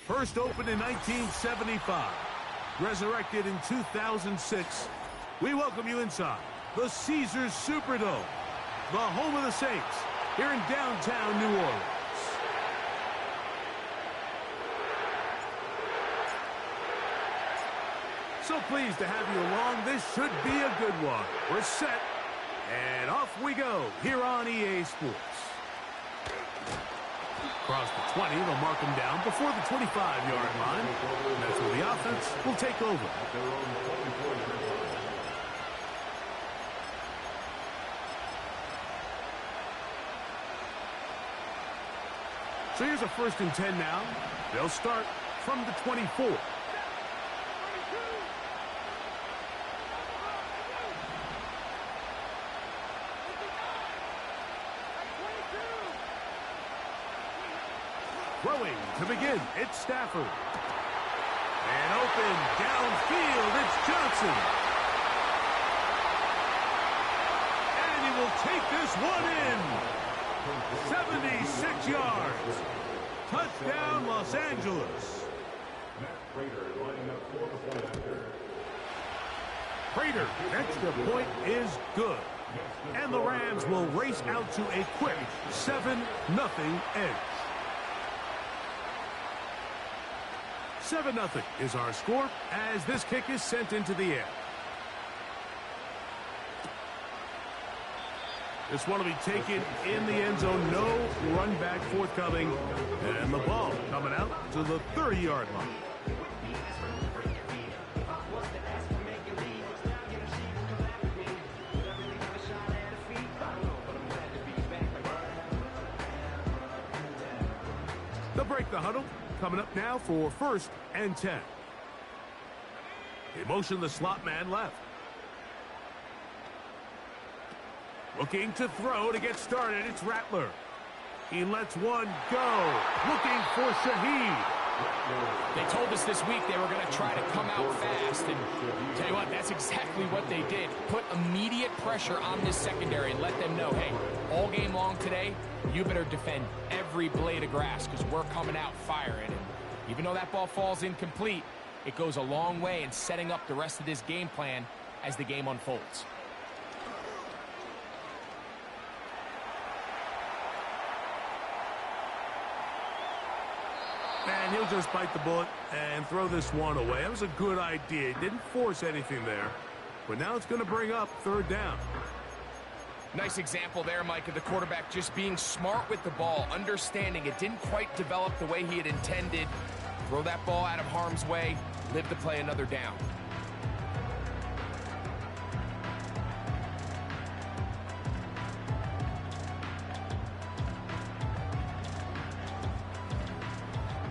First opened in 1975, resurrected in 2006, we welcome you inside the Caesars Superdome, the home of the Saints, here in downtown New Orleans. So pleased to have you along. This should be a good one. We're set, and off we go here on EA Sports. Across the 20, they'll mark him down before the 25-yard line. And that's where the offense will take over. So here's a 1st and 10 now. They'll start from the 24. Throwing to begin, it's Stafford. And open downfield, it's Johnson. And he will take this one in. 76 yards. Touchdown, Los Angeles. Prater, extra point is good. And the Rams will race out to a quick 7-0 edge. 7-0 is our score as this kick is sent into the air. This one will be taken in the end zone. No run back forthcoming. And the ball coming out to the 30-yard line. They'll break the huddle. Coming up now for 1st and 10. They motion the slot man left. Looking to throw to get started. It's Rattler. He lets one go. Looking for Shaheed. They told us this week they were going to try to come out fast. And tell you what, that's exactly what they did. Put immediate pressure on this secondary and let them know, hey, all game long today, you better defend every blade of grass because we're coming out firing. And even though that ball falls incomplete, it goes a long way in setting up the rest of this game plan as the game unfolds. And he'll just bite the bullet and throw this one away. That was a good idea. He didn't force anything there. But now it's going to bring up 3rd down. Nice example there, Mike, of the quarterback just being smart with the ball, understanding it didn't quite develop the way he had intended. Throw that ball out of harm's way, live to play another down.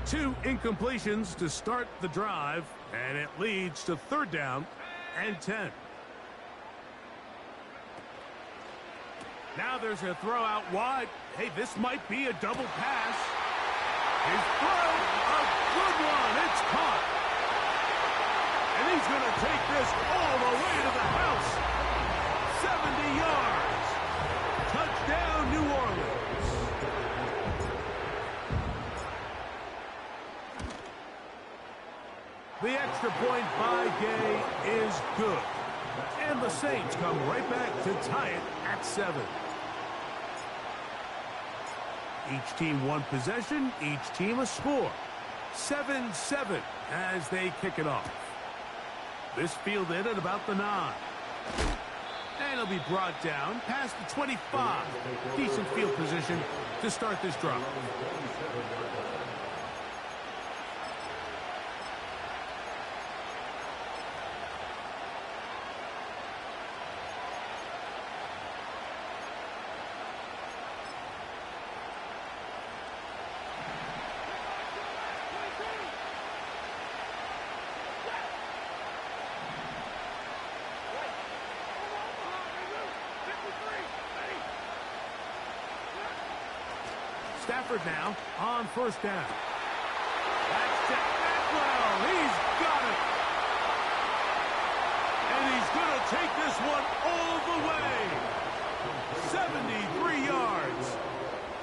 Two incompletions to start the drive, and it leads to 3rd down and 10. Now there's a throw out wide. Hey, this might be a double pass. His throw, a good one. It's caught. And he's going to take this all the way to the house. 70 yards. Touchdown, New Orleans. The extra point by Gay is good. And the Saints come right back to tie it at 7. Each team one possession, each team a score. 7-7 as they kick it off. This fielded at about the 9. And it'll be brought down past the 25. Decent field position to start this drive. Stafford now on 1st down. That's Jack Atwell. He's got it. And he's going to take this one all the way. 73 yards.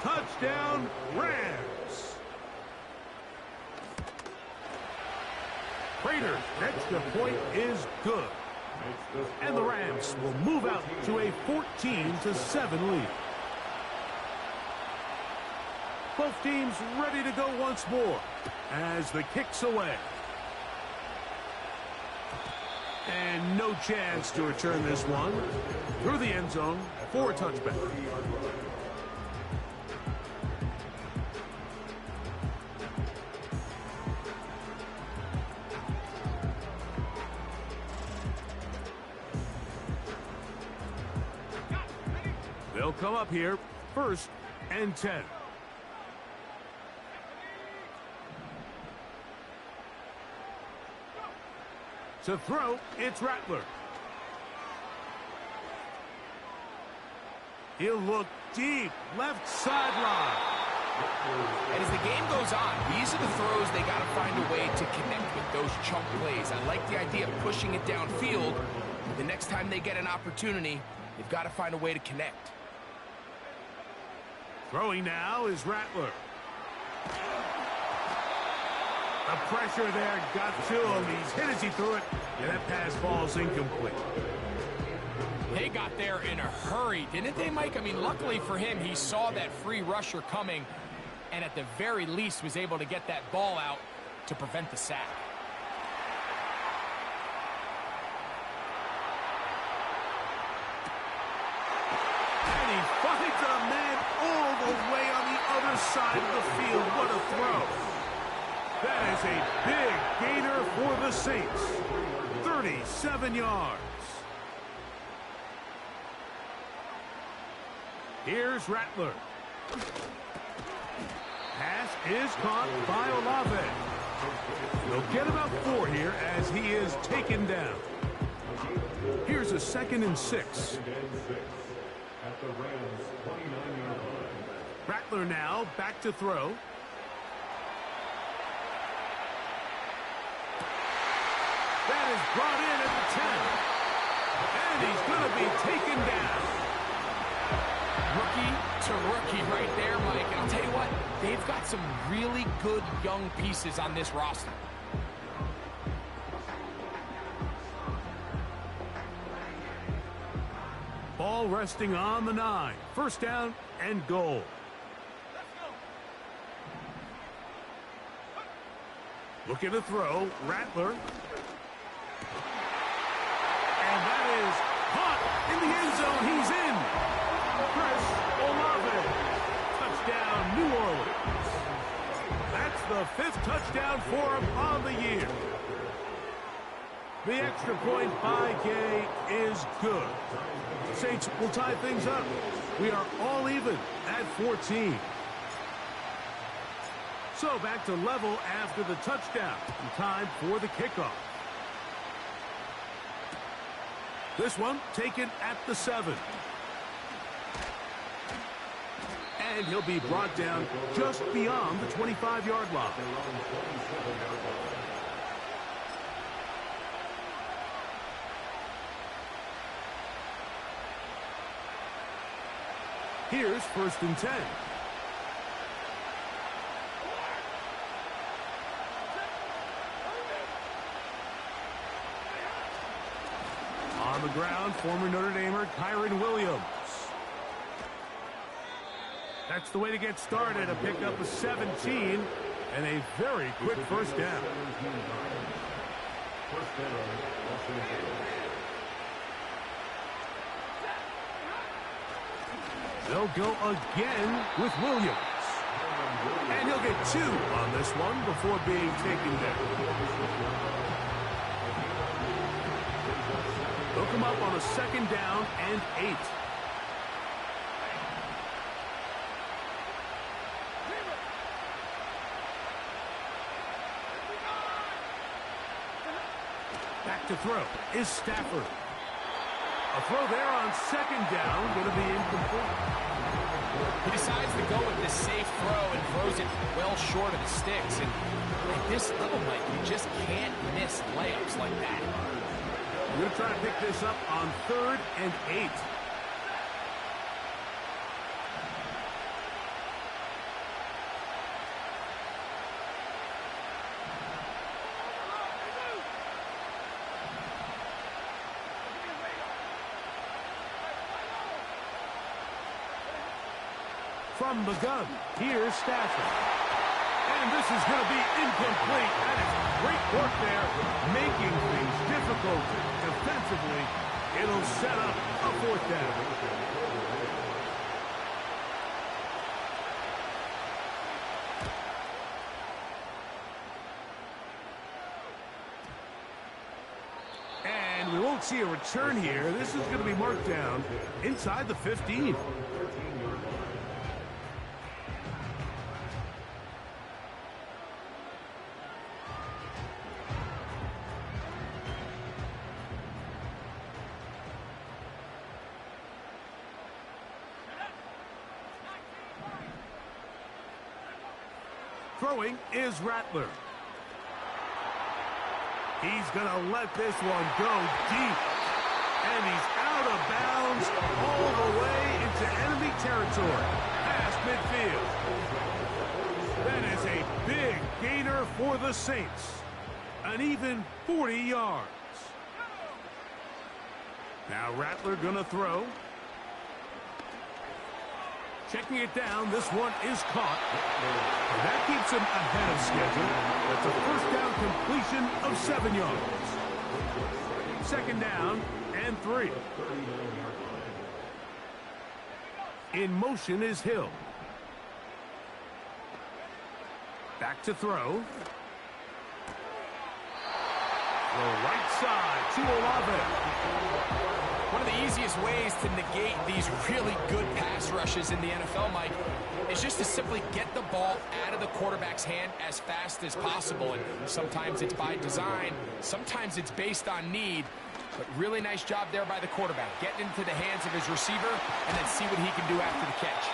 Touchdown, Rams. Raiders' extra point is good. And the Rams will move out to a 14-7 lead. Both teams ready to go once more as the kick's away. And no chance to return this one through the end zone for a touchback. They'll come up here, 1st and 10. To throw, it's Rattler. He'll look deep, left sideline. And as the game goes on, these are the throws they got to find a way to connect with those chunk plays. I like the idea of pushing it downfield. The next time they get an opportunity, they've got to find a way to connect. Throwing now is Rattler. The pressure there got to him. He's hit as he threw it, and that pass falls incomplete. They got there in a hurry, didn't they, Mike? I mean, luckily for him, he saw that free rusher coming, and at the very least was able to get that ball out to prevent the sack. And he finds a man all the way on the other side of the field. What a throw. That is a big gainer for the Saints. 37 yards. Here's Rattler. Pass is caught by Olave. They'll get about 4 here as he is taken down. Here's a 2nd and 6. Rattler now back to throw. That is brought in at the 10. And he's going to be taken down. Rookie to rookie right there, Mike. And I'll tell you what, they've got some really good young pieces on this roster. Ball resting on the 9. 1st down and goal. Looking to throw, Rattler. And that is caught in the end zone. He's in. Chris Olave. Touchdown, New Orleans. That's the 5th touchdown for him on the year. The extra point by Gay is good. Saints will tie things up. We are all even at 14. So back to level after the touchdown. And time for the kickoff. This one taken at the 7. And he'll be brought down just beyond the 25-yard line. Here's 1st and 10. On the ground, former Notre Damer Kyren Williams. That's the way to get started. A pickup of 17 and a very quick 1st down. They'll go again with Williams. And he'll get 2 on this one before being taken down. They'll come up on a 2nd down and 8. Back to throw is Stafford. A throw there on 2nd down, going to be incomplete. He decides to go with this safe throw and throws it well short of the sticks. And at this level, Mike, you just can't miss layups like that. We're going to try to pick this up on 3rd and 8. From the gun, here's Stafford. And this is going to be incomplete. That is great work there, making things difficult defensively. It'll set up a fourth down. And we won't see a return here. This is going to be marked down inside the 15. Throwing is Rattler. He's going to let this one go deep. And he's out of bounds all the way into enemy territory, past midfield. That is a big gainer for the Saints. An even 40 yards. Now Rattler going to throw. Checking it down, this one is caught. And that keeps him ahead of schedule. That's a first down completion of 7 yards. Second down and 3. In motion is Hill. Back to throw. Throw right side to Olave. One of the easiest ways to negate these really good pass rushes in the NFL, Mike, is just to simply get the ball out of the quarterback's hand as fast as possible. And sometimes it's by design, sometimes it's based on need. But really nice job there by the quarterback, getting into the hands of his receiver and then see what he can do after the catch.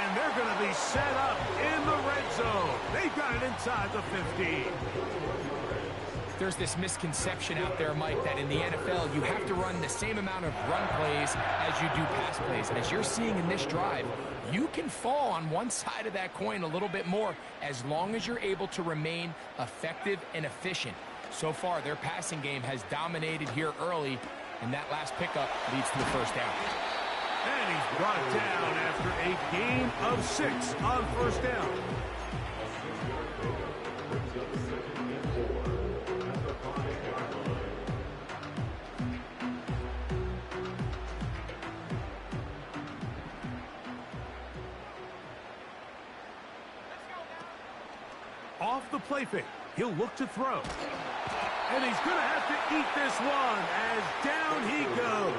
And they're going to be set up in the red zone. They've got it inside the 15. There's this misconception out there, Mike, that in the NFL, you have to run the same amount of run plays as you do pass plays. As you're seeing in this drive, you can fall on one side of that coin a little bit more as long as you're able to remain effective and efficient. So far, their passing game has dominated here early, and that last pickup leads to the first down. And he's brought down after a gain of 6 on first down. Off the play fake, he'll look to throw. And he's going to have to eat this one as down he goes.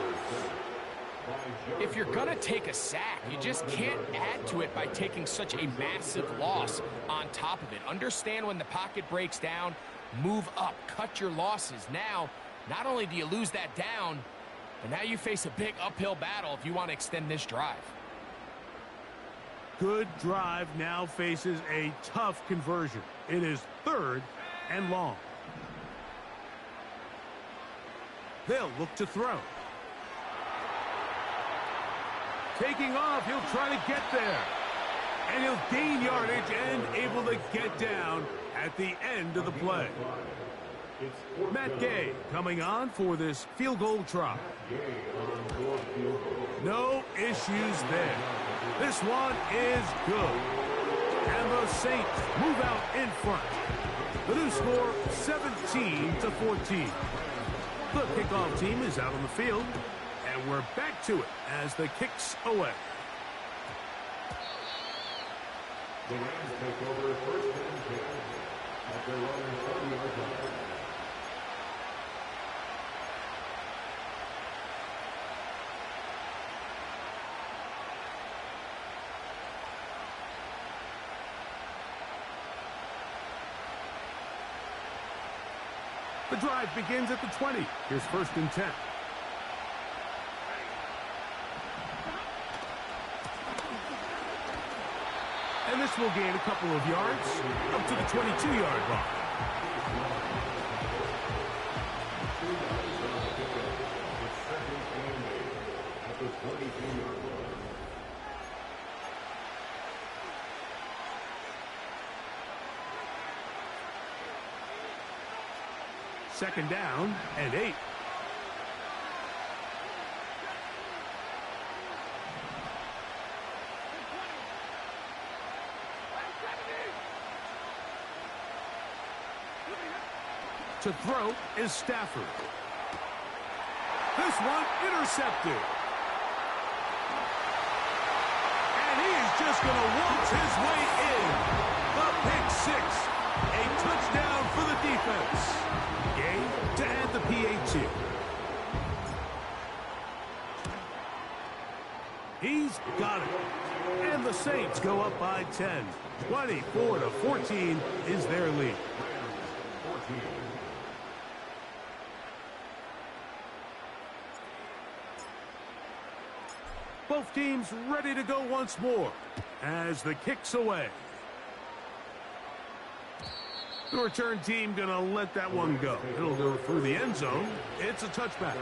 If you're going to take a sack, you just can't add to it by taking such a massive loss on top of it. Understand when the pocket breaks down, move up, cut your losses. Now, not only do you lose that down, but now you face a big uphill battle if you want to extend this drive. Good drive now faces a tough conversion. It is 3rd and long. They'll look to throw. Taking off, he'll try to get there. And he'll gain yardage and able to get down at the end of the play. Matt Gay coming on for this field goal try. No issues there. This one is good. And the Saints move out in front. The new score, 17-14. The kickoff team is out on the field. And we're back to it as the kick's away. The Rams take over first and 10 after running 30-yard line. The drive begins at the 20. Here's 1st and 10. And this will gain a couple of yards up to the 22-yard line. Second down and 8. To throw is Stafford. This one intercepted. And he is just going to waltz his way in. The pick six. A touchdown for the defense. Game to add the PAT. He's got it. And the Saints go up by 10. 24-14 is their lead. Both teams ready to go once more as the kick's away. The return team going to let that one go. It'll go through the end zone. It's a touchback.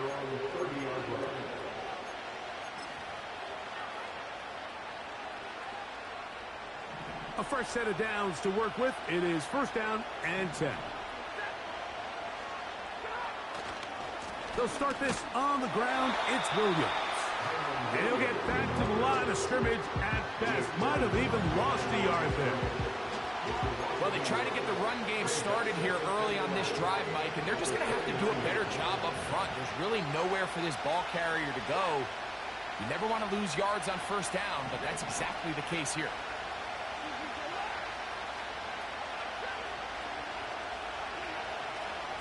A fresh set of downs to work with. It is first down and 10. They'll start this on the ground. It's Williams. He'll get back to the line of scrimmage at best. Might have even lost a yard there. Well, they try to get the run game started here early on this drive, Mike, and they're just going to have to do a better job up front. There's really nowhere for this ball carrier to go. You never want to lose yards on first down, but that's exactly the case here.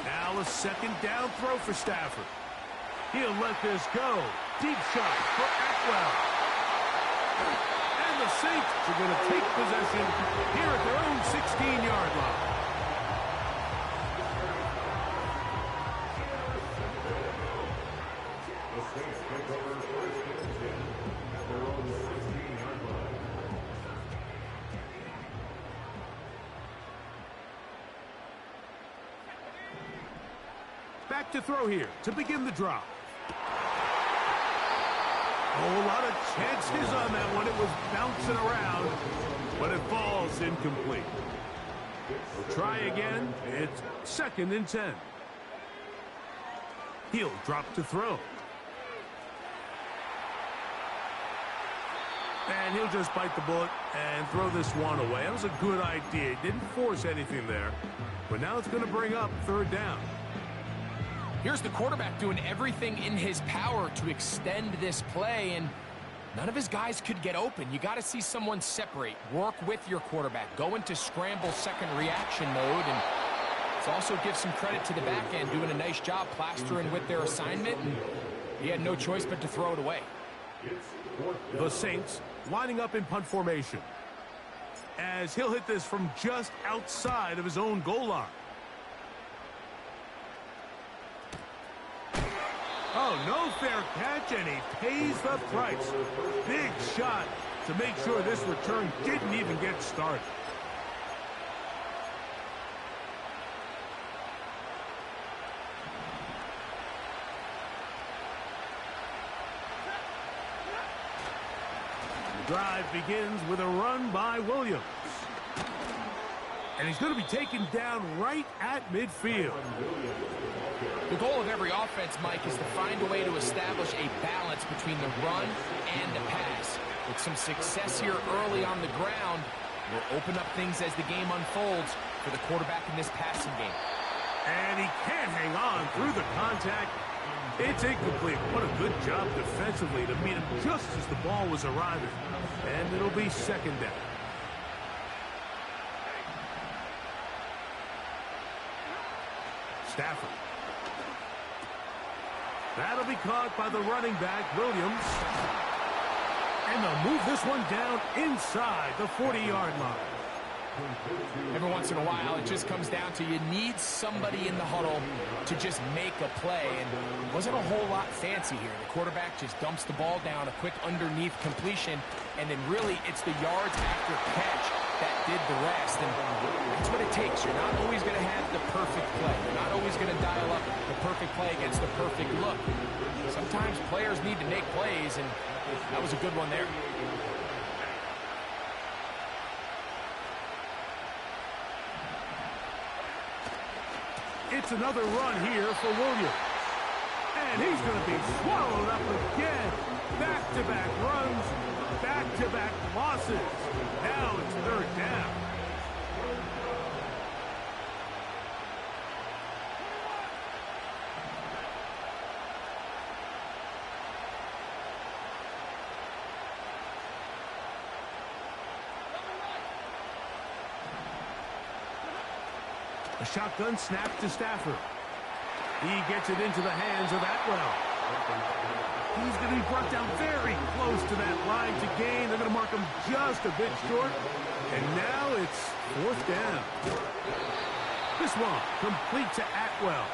Now a second down throw for Stafford. He'll let this go. Deep shot for Atwell. And the Saints are going to take possession here at their own 16-yard line. The Saints take over first and 10 at their own 16-yard line. Back to throw here to begin the drive. A whole lot of chances on that one. It was bouncing around, but it falls incomplete. We'll try again. It's second and 10. He'll drop to throw. And he'll just bite the bullet and throw this one away. That was a good idea. He didn't force anything there. But now it's going to bring up third down. Here's the quarterback doing everything in his power to extend this play, and none of his guys could get open. You got to see someone separate, work with your quarterback, go into scramble second reaction mode, and let's also give some credit to the back end doing a nice job plastering with their assignment, and he had no choice but to throw it away. The Saints lining up in punt formation as he'll hit this from just outside of his own goal line. Oh, no fair catch, and he pays the price. Big shot to make sure this return didn't even get started. The drive begins with a run by Williams. And he's going to be taken down right at midfield. The goal of every offense, Mike, is to find a way to establish a balance between the run and the pass. With some success here early on the ground, will open up things as the game unfolds for the quarterback in this passing game. And he can't hang on through the contact. It's incomplete. What a good job defensively to meet him just as the ball was arriving. And it'll be second down. Stafford. That'll be caught by the running back, Williams. And they'll move this one down inside the 40-yard line. Every once in a while, it just comes down to you need somebody in the huddle to just make a play. And it wasn't a whole lot fancy here. The quarterback just dumps the ball down, a quick underneath completion, and then really it's the yards after catch that did the rest. And that's what it takes. You're not always going to have the perfect play. You're not always going to dial up the perfect play against the perfect look. Sometimes players need to make plays, and that was a good one there. It's another run here for Williams. And he's going to be swallowed up again. Back-to-back runs, back-to-back losses. Now it's third down. A shotgun snap to Stafford. He gets it into the hands of Atwell. He's going to be brought down very close to that line to gain. They're going to mark him just a bit short. And now it's 4th down. This one complete to Atwell.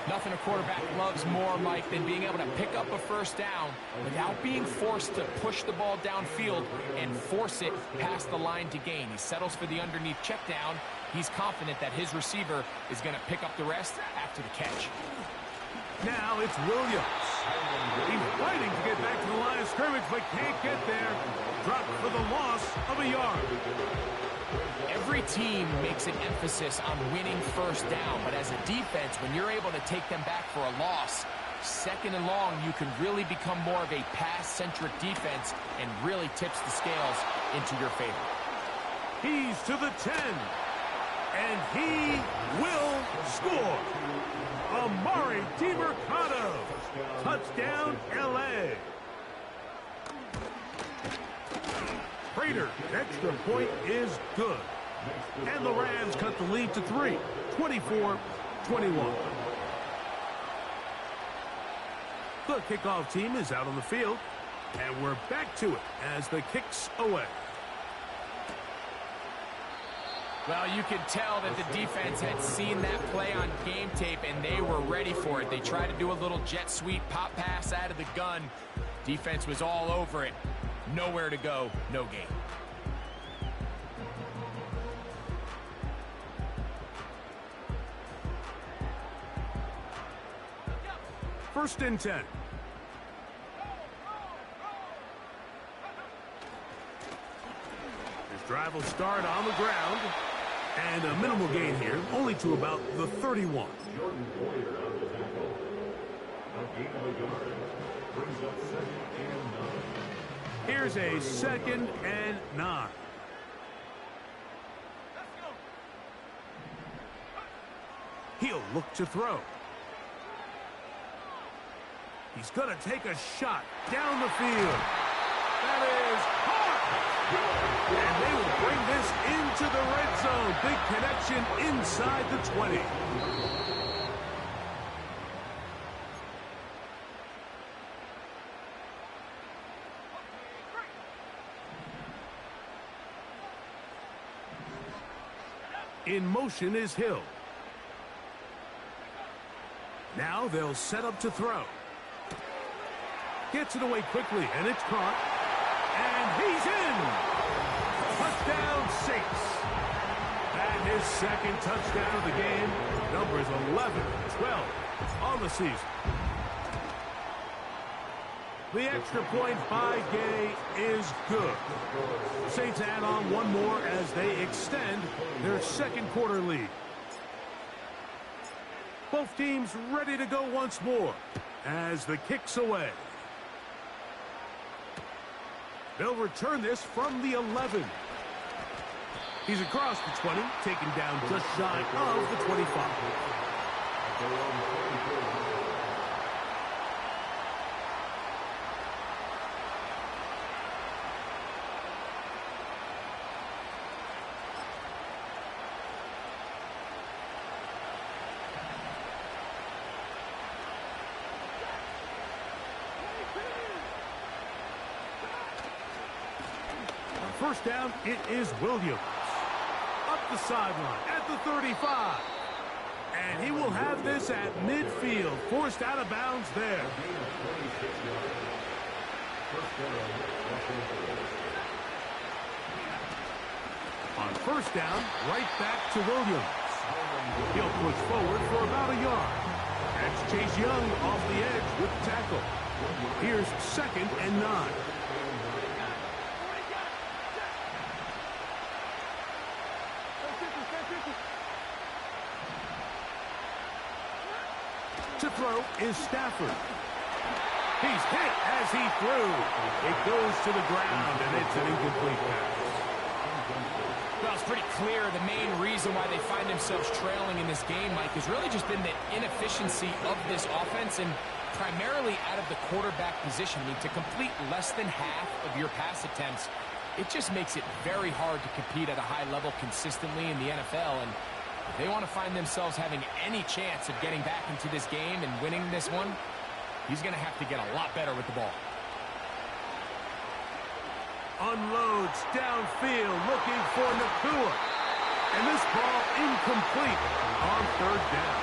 Nothing a quarterback loves more, Mike, than being able to pick up a first down without being forced to push the ball downfield and force it past the line to gain. He settles for the underneath check down. He's confident that his receiver is going to pick up the rest after the catch. Now it's Williams. He's fighting to get back to the line of scrimmage, but can't get there. Dropped for the loss of a yard. Every team makes an emphasis on winning first down, but as a defense, when you're able to take them back for a loss, 2nd and long, you can really become more of a pass-centric defense and really tips the scales into your favor. He's to the 10, and he will score. Amari DiMercado, touchdown L.A. Prater, extra point is good. And the Rams cut the lead to 3, 24-21. The kickoff team is out on the field, and we're back to it as the kick's away. Well, you could tell that the defense had seen that play on game tape, and they were ready for it. They tried to do a little jet sweep pop pass out of the gun. Defense was all over it. Nowhere to go, no gain. First and 10. This drive will start on the ground. And a minimal gain here, only to about the 31. Jordan Poyer on the tackle. A gain of a yard. Brings up 2nd and 9. Here's a 2nd and 9. He'll look to throw. He's going to take a shot down the field. That is hard. And they will bring this into the red zone. Big connection inside the 20. In motion is Hill. Now they'll set up to throw. Gets it away quickly, and it's caught. And he's in. Touchdown Saints. And his 2nd touchdown of the game. Numbers 11-12 on the season. The extra point by Gay is good. Saints add on one more as they extend their 2nd quarter lead. Both teams ready to go once more as the kick's away. They'll return this from the 11. He's across the 20, taken down just shy of the 25. First down, it is Williams. Up the sideline at the 35. And he will have this at midfield. Forced out of bounds there. On first down, right back to Williams. He'll push forward for about a yard. That's Chase Young off the edge with the tackle. Here's 2nd and 9. To throw is Stafford. He's hit as he threw. It goes to the ground, and it's an incomplete pass. Well, it's pretty clear the main reason why they find themselves trailing in this game, Mike, has really just been the inefficiency of this offense and primarily out of the quarterback position. I mean, to complete less than half of your pass attempts, it just makes it very hard to compete at a high level consistently in the NFL. And If they want to find themselves having any chance of getting back into this game and winning this one, he's going to have to get a lot better with the ball. Unloads downfield, looking for Nacua. And this ball incomplete on third down.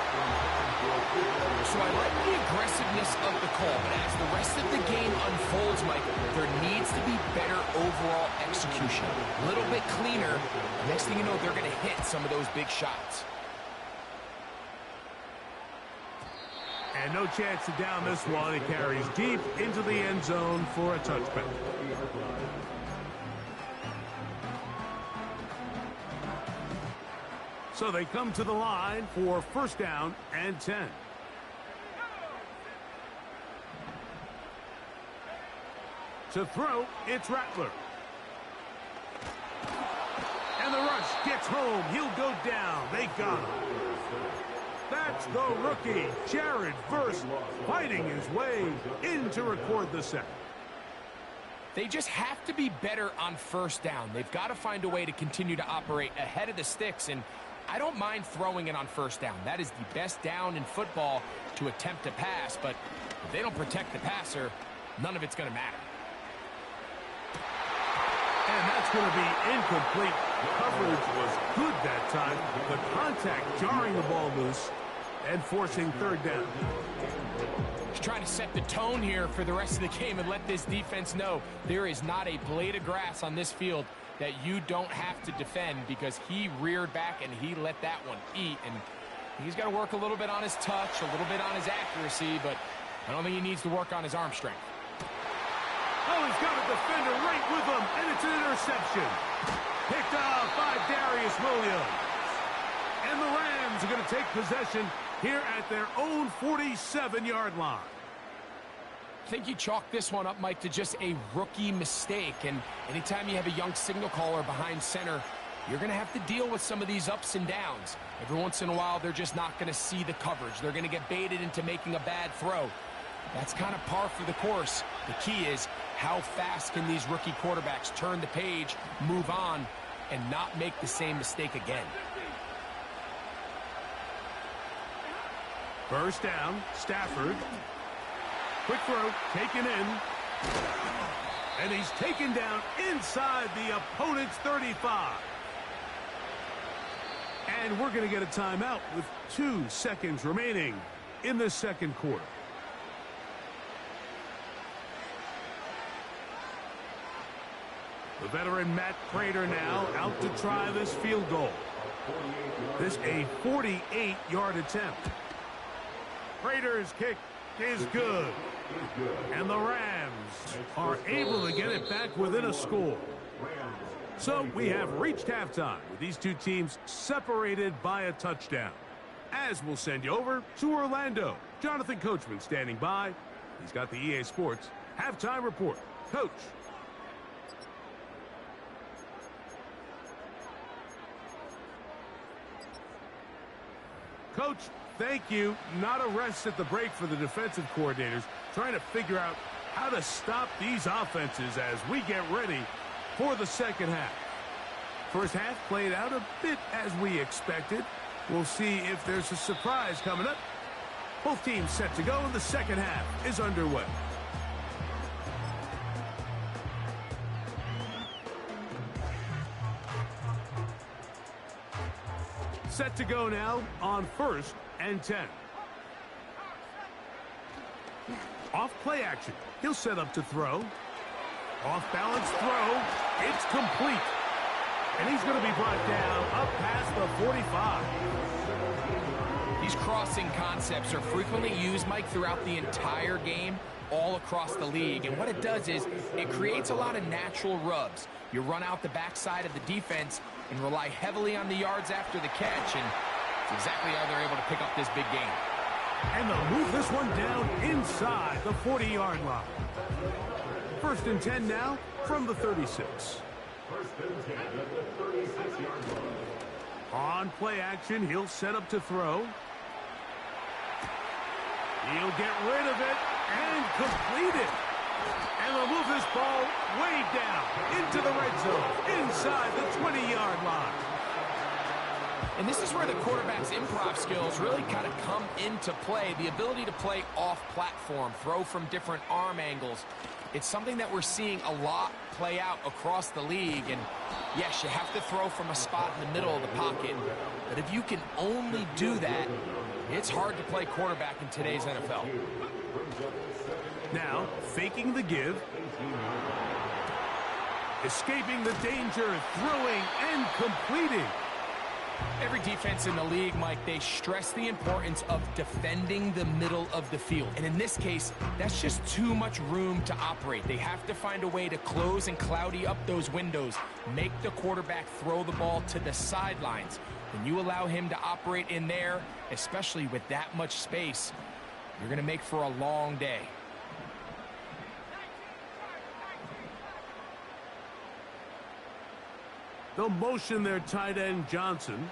So I like the aggressiveness of the call, but as the rest of the game unfolds, Mike, there needs to be better overall execution. A little bit cleaner. Next thing you know, they're going to hit some of those big shots. And no chance to down this one. It carries deep into the end zone for a touchback. So they come to the line for first down and 10. To throw, it's Rattler. And the rush gets home. He'll go down. They got him. That's the rookie, Jared Verse, fighting his way in to record the sack. They just have to be better on first down. They've got to find a way to continue to operate ahead of the sticks, and I don't mind throwing it on first down. That is the best down in football to attempt to pass, but if they don't protect the passer, none of it's going to matter. And that's going to be incomplete. Coverage was good that time. The contact jarring the ball loose and forcing third down. He's trying to set the tone here for the rest of the game and let this defense know there is not a blade of grass on this field that you don't have to defend, because he reared back and he let that one eat. And he's got to work a little bit on his touch, a little bit on his accuracy, but I don't think he needs to work on his arm strength. Oh, he's got a defender right with him, and it's an interception. Picked off by Darius Williams. And the Rams are going to take possession here at their own 47-yard line. I think you chalk this one up, Mike, to just a rookie mistake. And anytime you have a young signal caller behind center, you're going to have to deal with some of these ups and downs. Every once in a while, they're just not going to see the coverage. They're going to get baited into making a bad throw. That's kind of par for the course. The key is, how fast can these rookie quarterbacks turn the page, move on, and not make the same mistake again? First down, Stafford. Quick throw, taken in. And he's taken down inside the opponent's 35. And we're going to get a timeout with 2 seconds remaining in the second quarter. The veteran Matt Prater now out to try this field goal. This a 48-yard attempt. Prater's kick is good. And the Rams are able to get it back within a score. So we have reached halftime with these two teams separated by a touchdown. As we'll send you over to Orlando. Jonathan Coachman standing by. He's got the EA Sports halftime report. Coach. Coach, thank you. Not a rest at the break for the defensive coordinators, trying to figure out how to stop these offenses as we get ready for the second half. First half played out a bit as we expected. We'll see if there's a surprise coming up. Both teams set to go, and the second half is underway. Set to go now on first and 10. Off play action. He'll set up to throw. Off balance throw. It's complete. And he's going to be brought down up past the 45. These crossing concepts are frequently used, Mike, throughout the entire game, all across the league. And what it does is it creates a lot of natural rubs. You run out the backside of the defense and rely heavily on the yards after the catch, and it's exactly how they're able to pick up this big game. And they'll move this one down inside the 40-yard line. First and 10 now from the 36. First and 10 at the 36-yard line. On play action, he'll set up to throw. He'll get rid of it and complete it. And they'll move this ball way down into the red zone, inside the 20-yard line. And this is where the quarterback's improv skills really kind of come into play. The ability to play off-platform, throw from different arm angles. It's something that we're seeing a lot play out across the league. And yes, you have to throw from a spot in the middle of the pocket. But if you can only do that, it's hard to play quarterback in today's NFL. Now, faking the give. Escaping the danger, throwing and completing. Every defense in the league, Mike, they stress the importance of defending the middle of the field. And in this case, that's just too much room to operate. They have to find a way to close and cloudy up those windows, make the quarterback throw the ball to the sidelines. When you allow him to operate in there, especially with that much space, you're going to make for a long day. They'll motion their tight end, Johnson.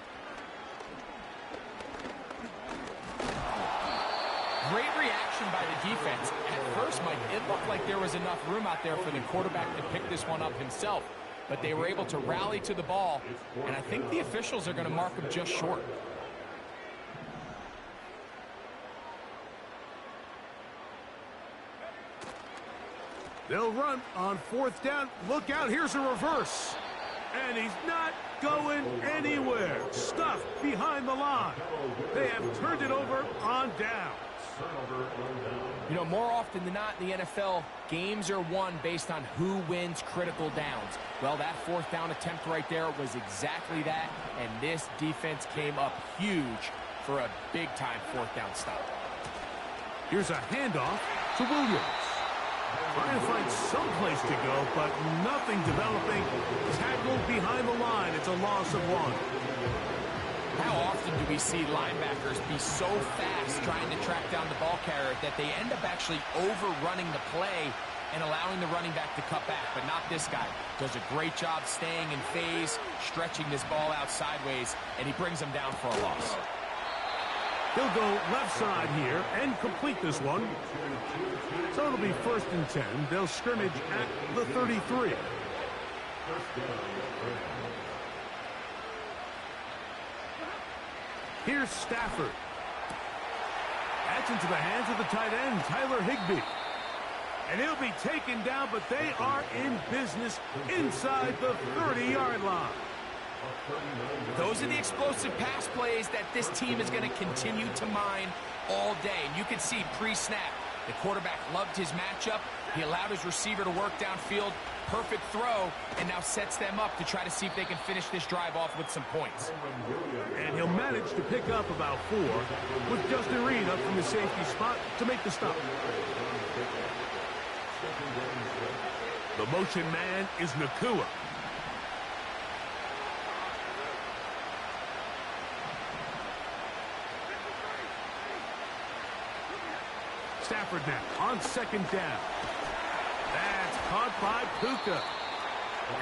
Great reaction by the defense. At first, Mike, it looked like there was enough room out there for the quarterback to pick this one up himself. But they were able to rally to the ball, and I think the officials are going to mark him just short. They'll run on 4th down. Look out, here's a reverse. And he's not going anywhere. Stuffed behind the line. They have turned it over on downs. You know, more often than not in the NFL, games are won based on who wins critical downs. Well, that 4th down attempt right there was exactly that, and this defense came up huge for a big-time 4th down stop. Here's a handoff to Williams. Trying to find some place to go, but nothing developing. Tackled behind the line. It's a loss of 1. How often do we see linebackers be so fast trying to track down the ball carrier that they end up actually overrunning the play and allowing the running back to cut back? But not this guy. Does a great job staying in phase, stretching this ball out sideways, and he brings him down for a loss. He'll go left side here and complete this one. So it'll be 1st and 10. They'll scrimmage at the 33. Here's Stafford. That's into the hands of the tight end, Tyler Higbee. And he'll be taken down, but they are in business inside the 30-yard line. Those are the explosive pass plays that this team is going to continue to mine all day. And you can see pre-snap, the quarterback loved his matchup. He allowed his receiver to work downfield. Perfect throw, and now sets them up to try to see if they can finish this drive off with some points. And he'll manage to pick up about 4 with Justin Reed up from the safety spot to make the stop. The motion man is Nakua. Stafford now on 2nd down. That's caught by Puka.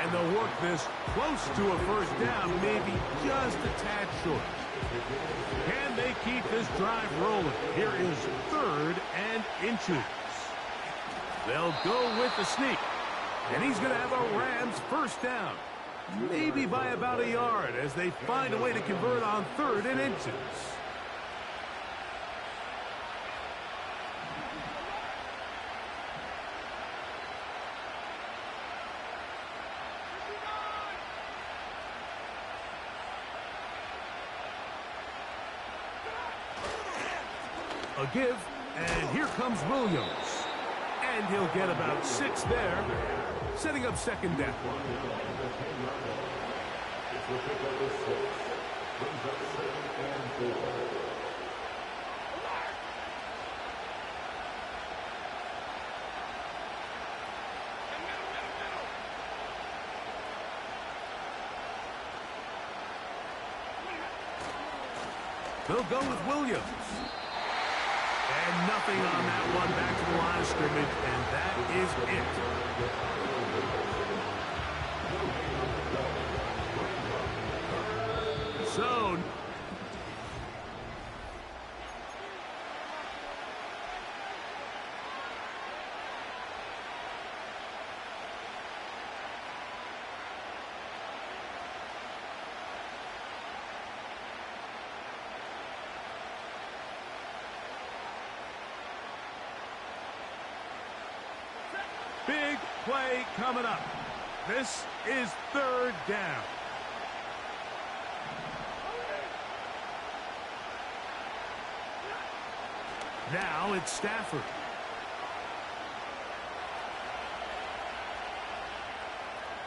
And they'll work this close to a 1st down, maybe just a tad short. Can they keep this drive rolling? Here is 3rd and inches. They'll go with the sneak. And he's going to have a Rams 1st down. Maybe by about a yard as they find a way to convert on 3rd and inches. A give, and here comes Williams. And he'll get about 6 there, setting up 2nd down. They'll go with Williams. And nothing on that one, back to the line of scrimmage, and that is it. So play coming up. This is third down. Now it's Stafford.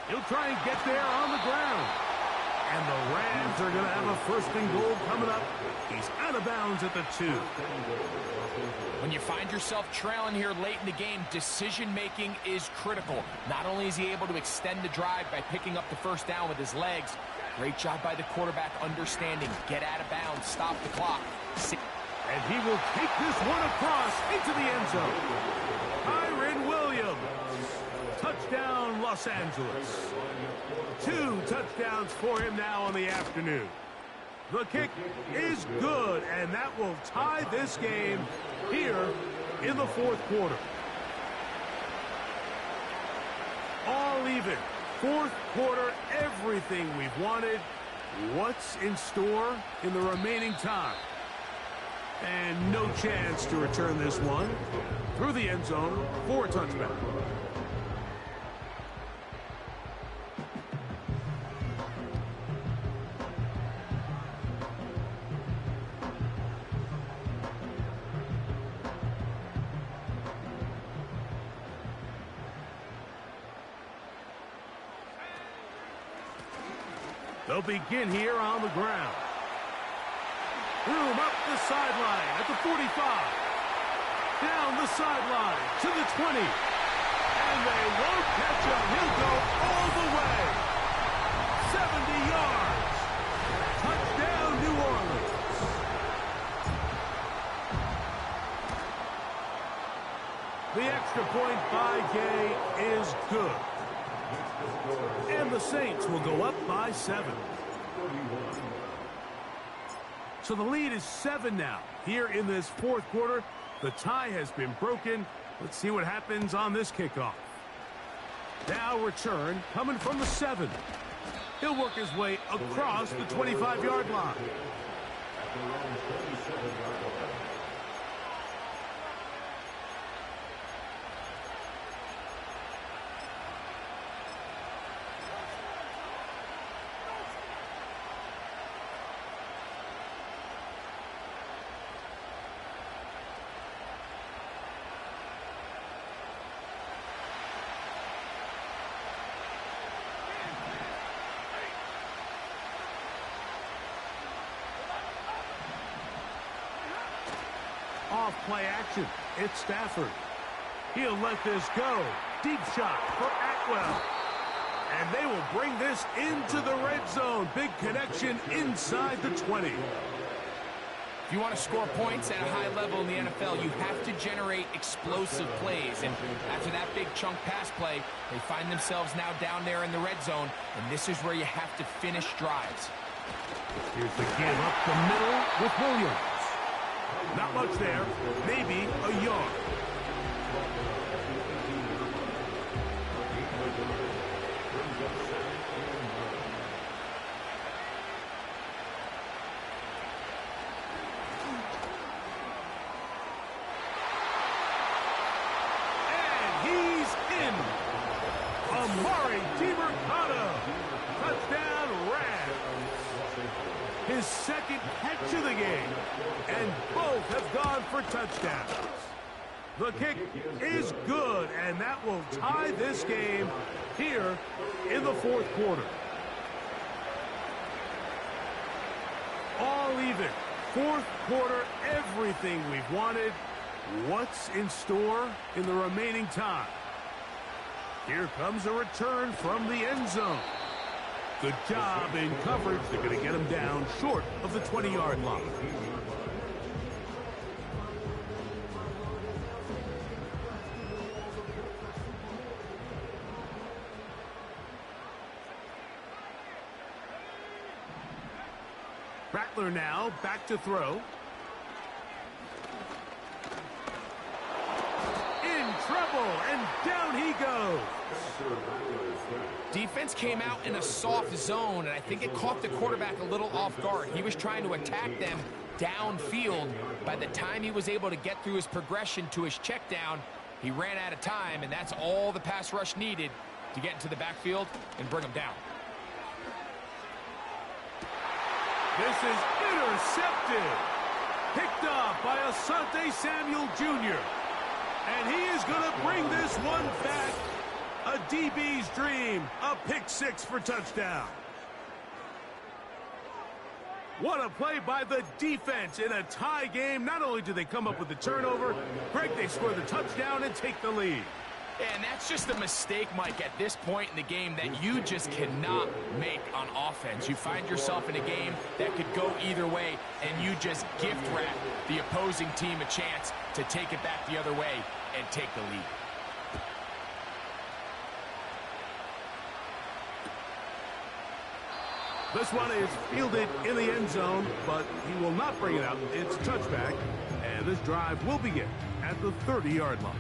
He'll try and get there on the ground. And the Rams are going to have a first and goal coming up. He's out of bounds at the 2. When you find yourself trailing here late in the game, decision-making is critical. Not only is he able to extend the drive by picking up the first down with his legs, great job by the quarterback understanding. Get out of bounds, stop the clock. And he will take this one across into the end zone. Kyren Williams. Touchdown, Los Angeles. 2 touchdowns for him now on the afternoon. The kick is good, and that will tie this game here in the fourth quarter. All even. Fourth quarter, everything we've wanted. What's in store in the remaining time? And no chance to return this one through the end zone for a touchback. They'll begin here on the ground. Room up the sideline at the 45. Down the sideline to the 20. And they won't catch him. He'll go all the way. 70 yards. Touchdown, New Orleans. The extra point by Gay is good. And the Saints will go up by 7. So the lead is 7 now. Here in this fourth quarter, the tie has been broken. Let's see what happens on this kickoff. Now return coming from the 7. He'll work his way across the 25-yard line. Off play action. It's Stafford. He'll let this go. Deep shot for Atwell. And they will bring this into the red zone. Big connection inside the 20. If you want to score points at a high level in the NFL, you have to generate explosive plays. And after that big chunk pass play, they find themselves now down there in the red zone. And this is where you have to finish drives. Here's the give up the middle with Williams. Not much there. Maybe a yard. And he's in. Amari DiMercado. Touchdown, Rams. His second catch of the game. And both have gone for touchdowns. The kick is good, and that will tie this game here in the fourth quarter. All even. Fourth quarter, everything we've wanted. What's in store in the remaining time? Here comes a return from the end zone. Good job in coverage. They're going to get him down short of the 20-yard line. Rattler now back to throw. In trouble, and down he goes. Defense came out in a soft zone, and I think it caught the quarterback a little off guard. He was trying to attack them downfield. By the time he was able to get through his progression to his check down, He ran out of time, and that's all the pass rush needed to get into the backfield and bring him down. This is intercepted. Picked up by Asante Samuel Jr. And he is going to bring this one back. A DB's dream. A pick six for touchdown. What a play by the defense in a tie game. Not only do they come up with the turnover, Greg, they score the touchdown and take the lead. And that's just a mistake, Mike, at this point in the game that you just cannot make on offense. You find yourself in a game that could go either way, and you just gift wrap the opposing team a chance to take it back the other way and take the lead. This one is fielded in the end zone, but he will not bring it out. It's a touchback, and this drive will begin at the 30-yard line.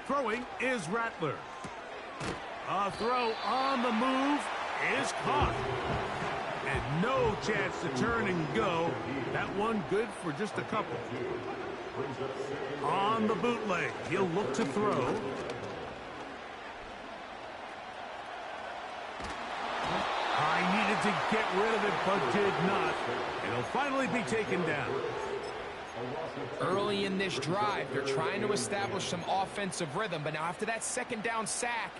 Throwing is Rattler. A throw on the move is caught. And no chance to turn and go. That one good for just a couple. On the bootleg, he'll look to throw. I needed to get rid of it, but did not. It'll finally be taken down. Early in this drive, they're trying to establish some offensive rhythm, but now after that second down sack,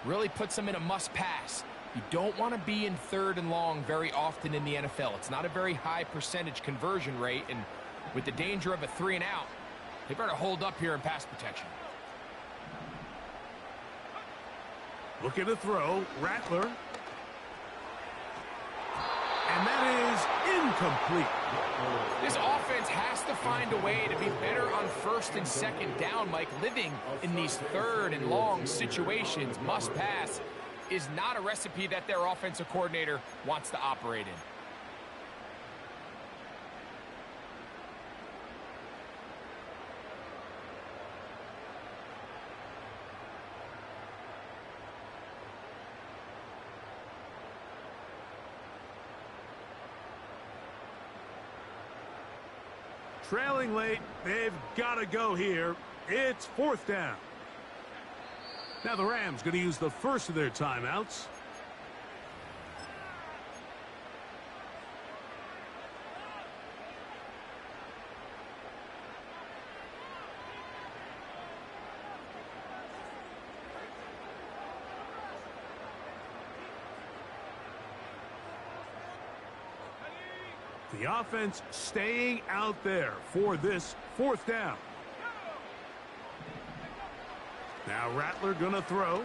really puts them in a must-pass. You don't want to be in 3rd and long very often in the NFL. It's not a very high percentage conversion rate, and with the danger of a 3-and-out, they better hold up here in pass protection. Looking to throw, Rattler. And that is incomplete. This offense has to find a way to be better on 1st and 2nd down, Mike. Living in these 3rd and long situations, must pass, is not a recipe that their offensive coordinator wants to operate in. Trailing late, they've got to go here. It's 4th down. Now the Rams going to use the first of their timeouts. The offense staying out there for this 4th down. Now Rattler gonna throw.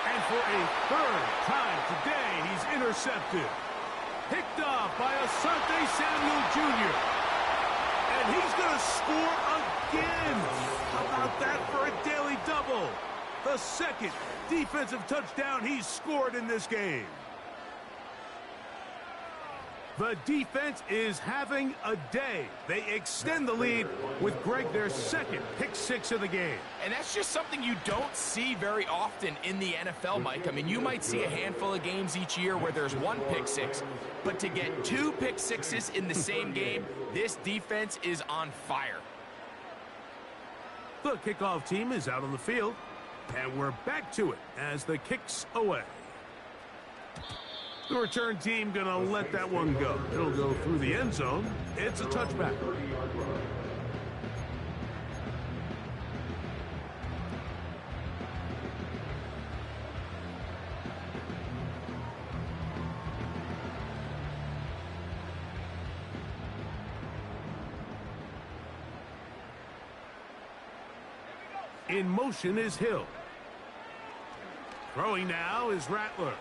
And for a 3rd time today, he's intercepted. Picked off by Asante Samuel Jr. And he's gonna score again. How about that for a daily double? The 2nd defensive touchdown he's scored in this game. The defense is having a day. They extend the lead with Greg, their 2nd pick six of the game. And that's just something you don't see very often in the NFL, Mike. I mean, you might see a handful of games each year where there's 1 pick six, but to get 2 pick sixes in the same game, this defense is on fire. The kickoff team is out on the field, and we're back to it as the kick's away. The return team going to let that one go. It'll go through the end zone. It's a touchback. In motion is Hill. Throwing now is Rattler.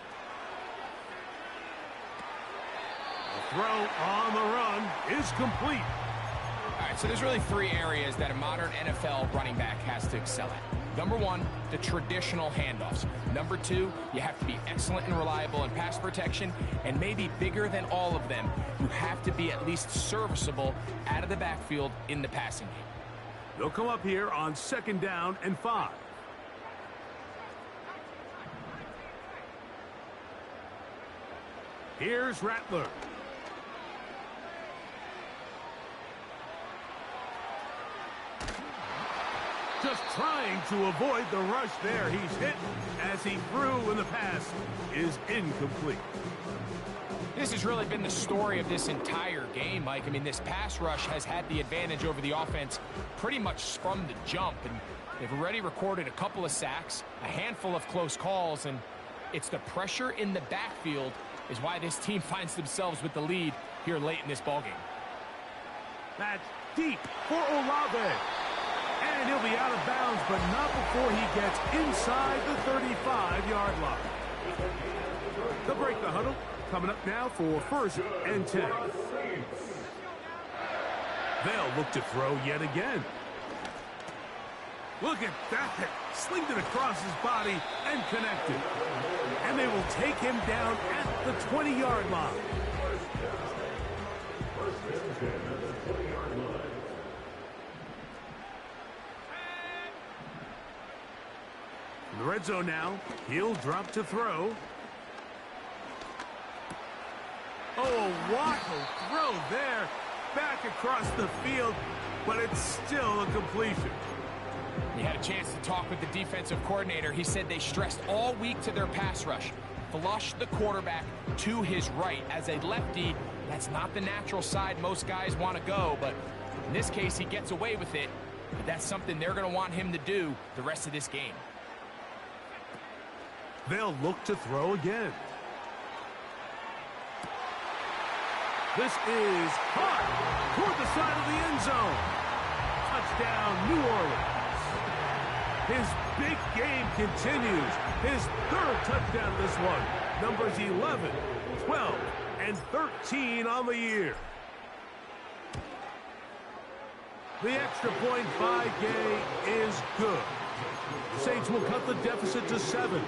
Throw on the run is complete. All right, so there's really 3 areas that a modern NFL running back has to excel at. Number one, the traditional handoffs. Number two, you have to be excellent and reliable in pass protection, and maybe bigger than all of them, you have to be at least serviceable out of the backfield in the passing game. They'll come up here on 2nd down and 5. Here's Rattler. Just trying to avoid the rush there. He's hit as he threw, and the pass is incomplete. This has really been the story of this entire game, Mike. I mean, this pass rush has had the advantage over the offense pretty much from the jump, and they've already recorded a couple of sacks, a handful of close calls, and it's the pressure in the backfield is why this team finds themselves with the lead here late in this ballgame. That's deep for Olave. And he'll be out of bounds, but not before he gets inside the 35-yard line. They'll break the huddle. Coming up now for 1st and 10. They'll look to throw yet again. Look at that. Slinged it across his body and connected. And they will take him down at the 20-yard line. In the red zone now. He'll drop to throw. Oh, what a throw there. Back across the field, but it's still a completion. We had a chance to talk with the defensive coordinator. He said they stressed all week to their pass rush. Flush the quarterback to his right. As a lefty, that's not the natural side most guys want to go, but in this case, he gets away with it. But that's something they're going to want him to do the rest of this game. They'll look to throw again. This is caught toward the side of the end zone. Touchdown, New Orleans. His big game continues. His 3rd touchdown this one. Numbers 11, 12, and 13 on the year. The extra point by Gay is good. The Saints will cut the deficit to 7.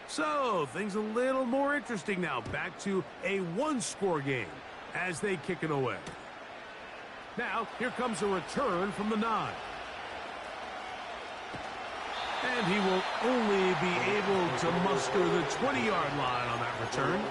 So, things a little more interesting now. Back to a 1-score game as they kick it away. Now, here comes a return from the 9. And he will only be able to muster the 20-yard line on that return.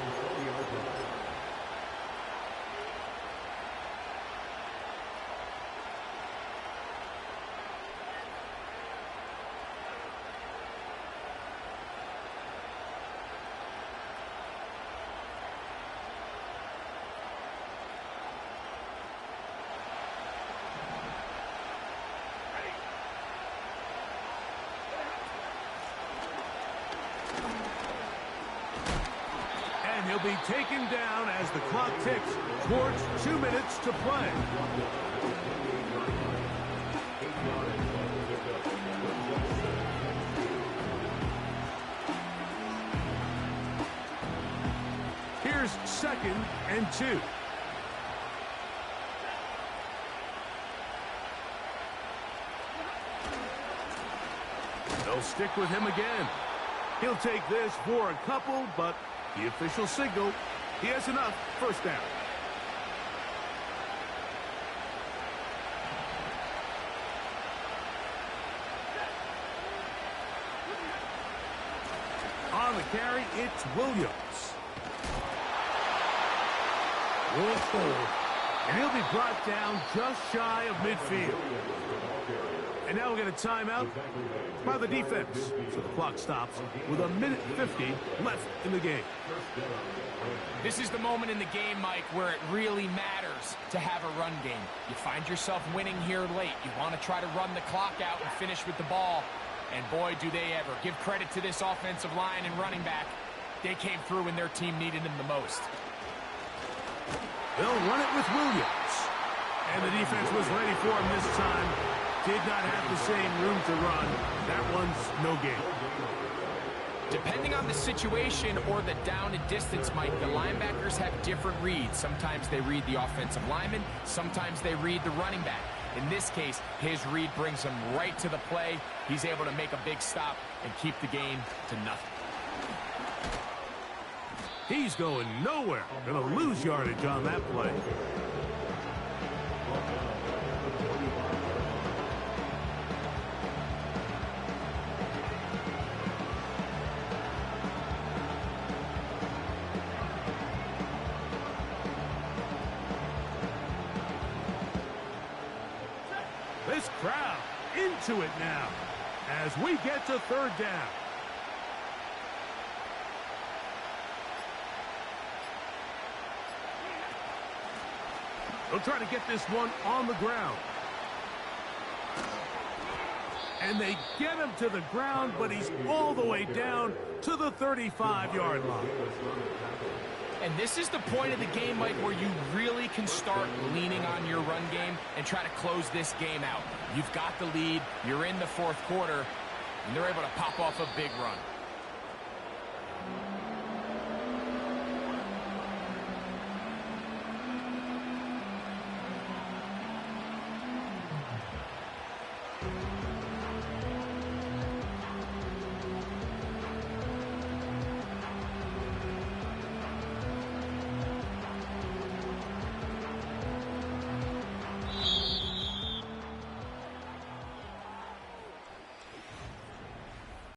He'll be taken down as the clock ticks towards 2 minutes to play. Here's 2nd and 2. They'll stick with him again. He'll take this for a couple, but the official signal, he has enough. 1st down. On the carry, it's Williams. And he'll be brought down just shy of midfield. And now we'll get a timeout by the defense. So the clock stops with 1:50 left in the game. This is the moment in the game, Mike, where it really matters to have a run game. You find yourself winning here late. You want to try to run the clock out and finish with the ball. And boy, do they ever. Give credit to this offensive line and running back. They came through when their team needed them the most. They'll run it with Williams. And the defense was ready for him this time. Did not have the same room to run. That one's no gain. Depending on the situation or the down and distance, Mike, the linebackers have different reads. Sometimes they read the offensive lineman. Sometimes they read the running back. In this case, his read brings him right to the play. He's able to make a big stop and keep the game to nothing. He's going nowhere. Going to lose yardage on that play. This crowd into it now as we get to third down. They'll try to get this one on the ground. And they get him to the ground, but he's all the way down to the 35-yard line. And this is the point of the game, Mike, where you really can start leaning on your run game and try to close this game out. You've got the lead, you're in the fourth quarter, and they're able to pop off a big run.